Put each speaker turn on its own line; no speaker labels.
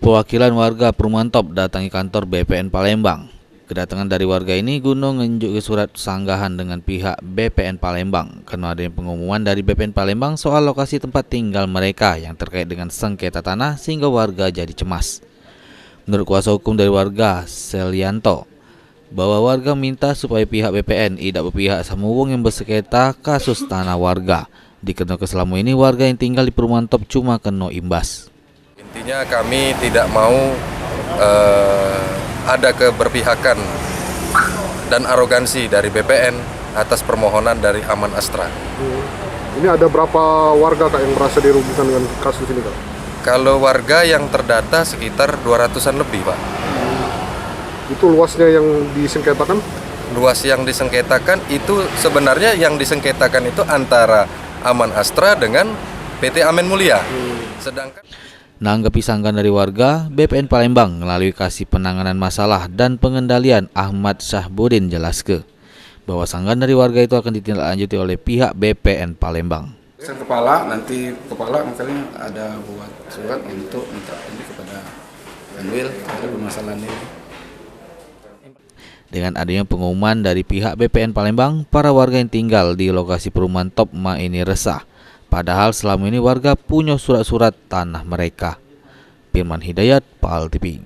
Perwakilan warga Perumahan Top datangi kantor BPN Palembang. Kedatangan dari warga ini guna menunjukkan surat sanggahan dengan pihak BPN Palembang karena adanya pengumuman dari BPN Palembang soal lokasi tempat tinggal mereka yang terkait dengan sengketa tanah sehingga warga jadi cemas. Menurut kuasa hukum dari warga, Selianto, bahwa warga minta supaya pihak BPN tidak berpihak sama wong yang bersengketa kasus tanah warga. Dikarenakan selama ini warga yang tinggal di Perumahan Top cuma kena imbas.
Intinya kami tidak mau ada keberpihakan dan arogansi dari BPN atas permohonan dari Aman Astra.
Ini ada berapa warga Kak yang merasa dirugikan dengan kasus ini Kak?
Kalau warga yang terdata sekitar 200-an lebih Pak.
Itu luasnya yang disengketakan?
Luas yang disengketakan itu sebenarnya yang disengketakan itu antara Aman Astra dengan PT Amen Mulia. Sedangkan
Menanggapi sanggahan dari warga, BPN Palembang melalui Kasih Penanganan Masalah dan Pengendalian Ahmad Syahbudin jelaskan bahwa sanggahan dari warga itu akan ditindaklanjuti oleh pihak BPN Palembang.
Nanti kepala makanya ada buat surat untuk minta ini kepada Kanwil ada permasalahan ini.
Dengan adanya pengumuman dari pihak BPN Palembang, para warga yang tinggal di lokasi Perumahan Top Ma ini resah. Padahal selama ini warga punya surat-surat tanah mereka. Firman Hidayat, PAL TV.